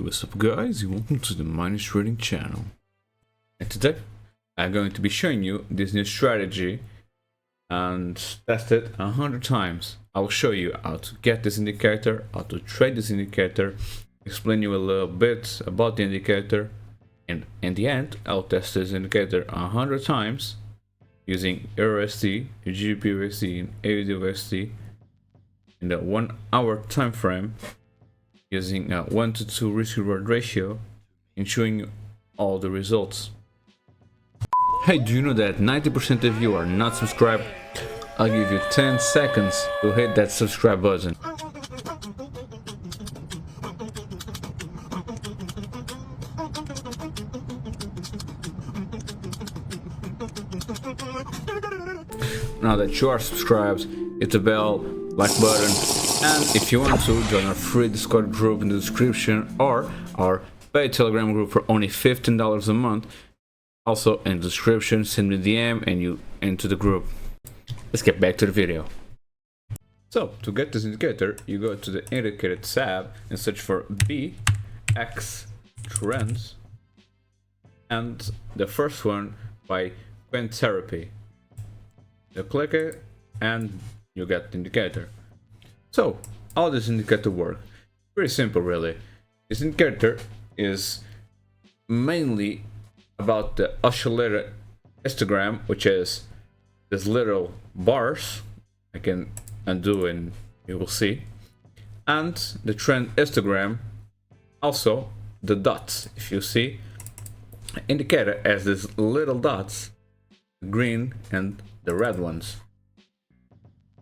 What's up guys, welcome to the Minus Trading channel. And today I'm going to be showing you this new strategy and test it 100 times. I'll show you how to get this indicator, how to trade this indicator, explain you a little bit about the indicator, and in the end I'll test this indicator 100 times using EURUSD, GBP/USD, and AUD/USD in the 1 hour time frame, using a 1:2 risk-reward ratio, and showing you all the results. Hey, do you know that 90% of you are not subscribed? I'll give you 10 seconds to hit that subscribe button. Now that you are subscribed, hit the bell, like button, and if you want to, join our free Discord group in the description or our paid Telegram group for only $15 a month. Also in the description, send me a DM and you enter the group. Let's get back to the video. So, to get this indicator, you go to the indicator tab and search for B-XTRENDER and the first one by Therapy. You click it and you get the indicator. So, how does this indicator work? Pretty simple, really. This indicator is mainly about the oscillator histogram, which is these little bars. I can undo and you will see. And the trend histogram, also the dots. If you see, the indicator has these little dots, the green and the red ones.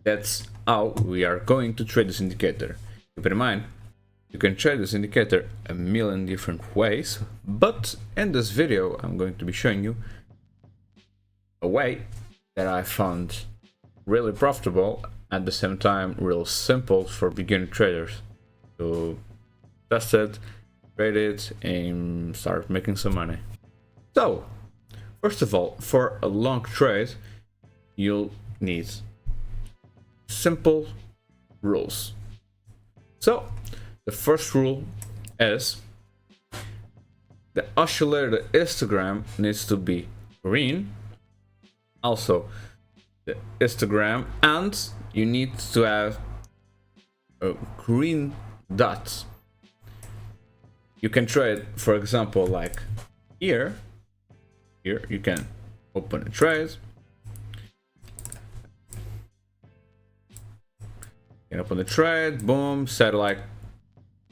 That's how we are going to trade this indicator. Keep in mind, you can trade this indicator a million different ways, but in this video I'm going to be showing you a way that I found really profitable, at the same time real simple for beginner traders to test it, trade it, and start making some money. So, first of all, for a long trade, you'll need simple rules. So, the first rule is the oscillator histogram needs to be green. Also, the histogram, and you need to have a green dot. You can trade, for example, like here you can open a trade. You open the trade, boom, set like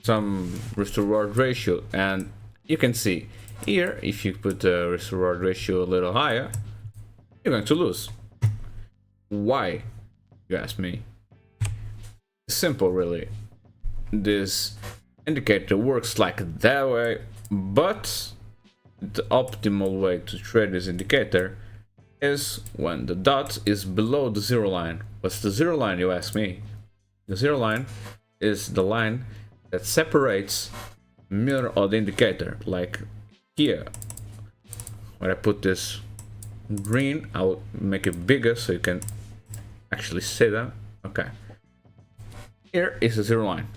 some risk-reward ratio, and you can see here, if you put the risk-reward ratio a little higher, you're going to lose. Why, you ask me? Simple, really. This indicator works like that way, but the optimal way to trade this indicator is when the dot is below the zero line. What's the zero line, you ask me? The zero line is the line that separates mirror of the indicator. Like here, when I put this green, I'll make it bigger so you can actually see that. Okay, here is the zero line,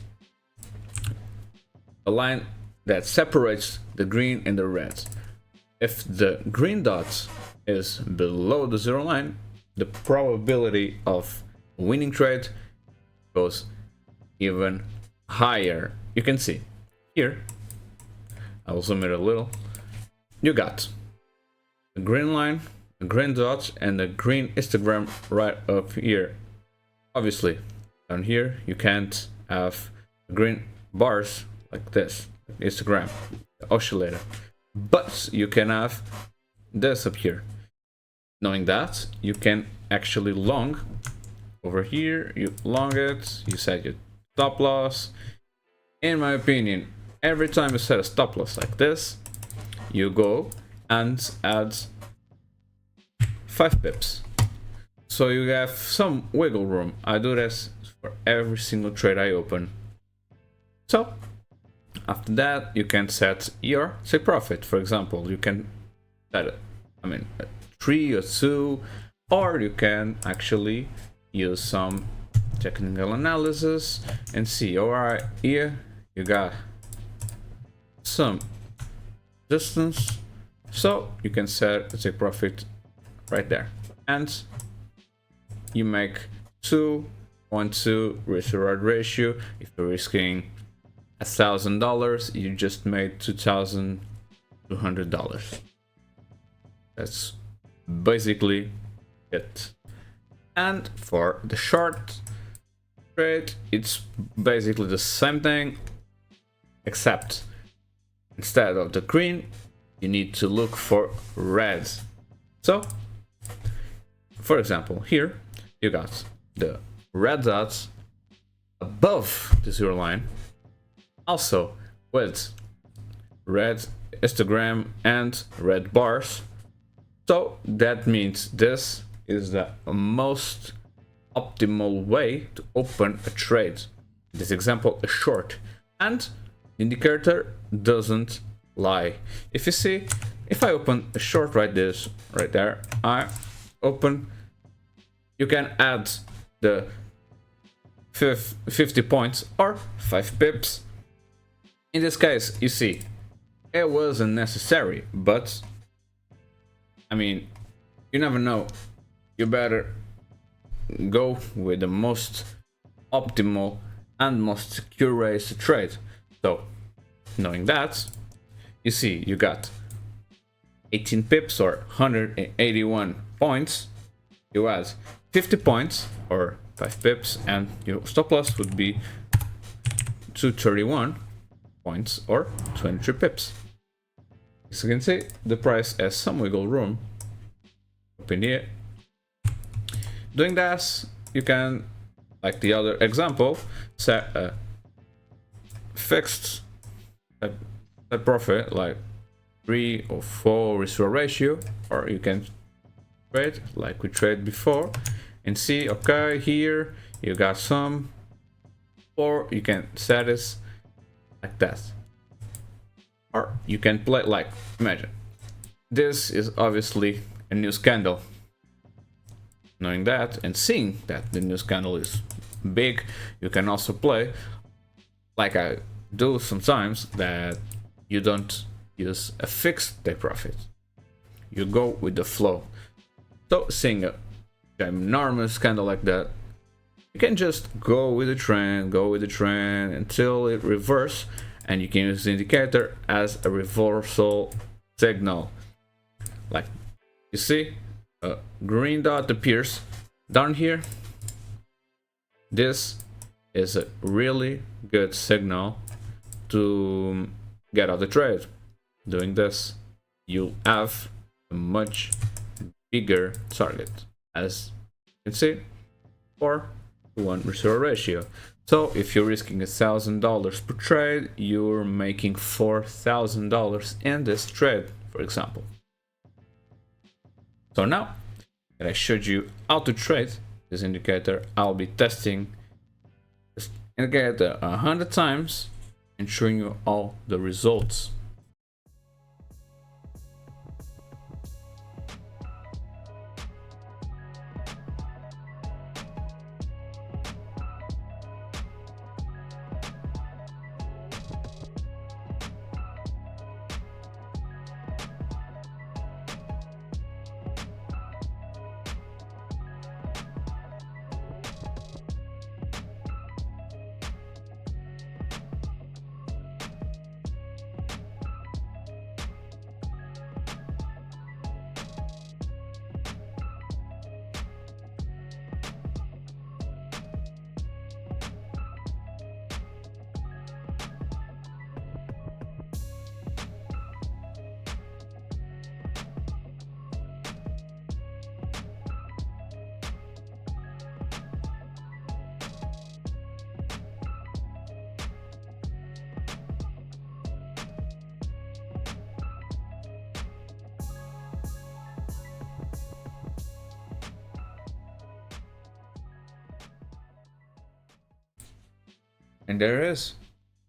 a line that separates the green and the red. If the green dot is below the zero line, the probability of winning trade goes even higher. You can see here, I will zoom it a little. You got a green line, a green dot, and a green histogram right up here. Obviously, down here you can't have green bars like this, histogram, the oscillator, but you can have this up here. Knowing that, you can actually long over here. You long it, you set your stop loss. In my opinion, every time you set a stop loss like this, you go and add 5 pips, so you have some wiggle room. I do this for every single trade I open. So after that, you can set your take profit. For example, you can set it, a 3 or 2, or you can actually use some technical analysis and see. All right, here you got some distance, so you can set a take profit right there, and you make 2.2 risk reward ratio. If you're risking $1,000, you just made $2,200. That's basically it. And for the short trade, it's basically the same thing, except instead of the green, you need to look for red. So, for example, here you got the red dots above the zero line, also with red histogram and red bars. So that means this is the most optimal way to open a trade. In this example, a short, and the indicator doesn't lie. If you see, if I open a short right there, I open, you can add the 50 points or 5 pips. In this case, you see, it wasn't necessary, but I mean, you never know. You better go with the most optimal and most secure ways to trade. So, knowing that, you see, you got 18 pips or 181 points. You add 50 points or 5 pips, and your stop loss would be 231 points or 23 pips. As you can see, the price has some wiggle room up in here. Doing this, you can, like the other example, set a fixed profit, like 3 or 4 risk reward ratio, or you can trade like we traded before and see, okay, here you got some, or you can set this like that. Or you can play like, imagine, this is obviously a news candle. Knowing that and seeing that the news candle is big, you can also play like I do sometimes, that you don't use a fixed take profit. You go with the flow. So seeing a enormous candle like that, you can just go with the trend, until it reverses, and you can use the indicator as a reversal signal. Like you see, a green dot appears down here. This is a really good signal to get out the trade. Doing this, you'll have a much bigger target, as you can see, 4:1 risk reward ratio. So if you're risking $1,000 per trade, you're making $4,000 in this trade, for example. So now that I showed you how to trade this indicator, I'll be testing this indicator 100 times and showing you all the results. And there is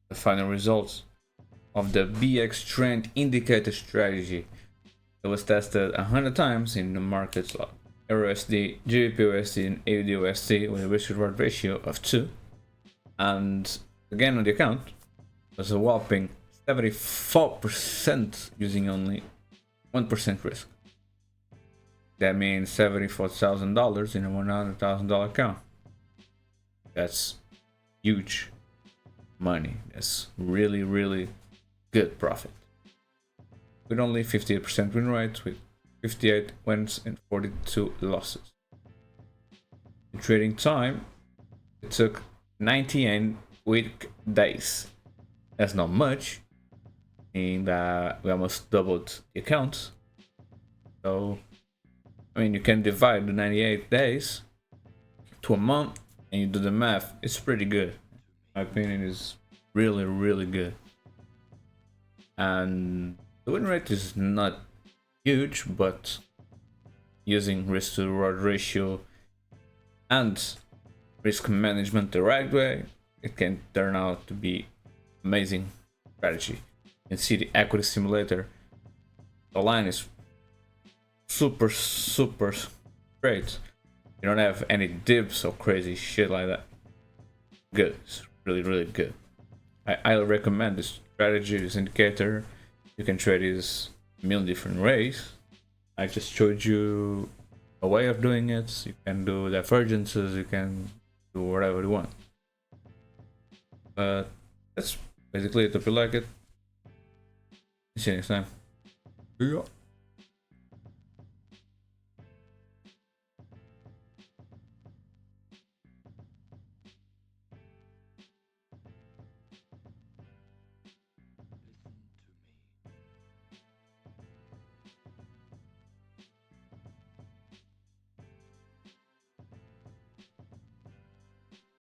the final results of the B-XTREND indicator strategy. It was tested 100 times in the markets like EURUSD, GBPUSD, and AUDUSD with a risk reward ratio of 2. And again, on the account, was a whopping 74% using only 1% risk. That means $74,000 in a $100,000 account. That's huge money. That's really, really good profit. With only 58% win rate, with 58 wins and 42 losses. In trading time, it took 98 week days. That's not much, meaning that we almost doubled the account. So, I mean, you can divide the 98 days to a month and you do the math. It's pretty good. My opinion is really, really good. And the win rate is not huge, but using risk to reward ratio and risk management the right way, it can turn out to be amazing strategy. You can see the equity simulator. The line is super straight. You don't have any dips or crazy shit like that. Good. It's really, really good. I highly recommend this strategy, this indicator. You can trade this a million different ways. I just showed you a way of doing it. You can do divergences, you can do whatever you want. But that's basically it. If you like it, see you next time. See ya.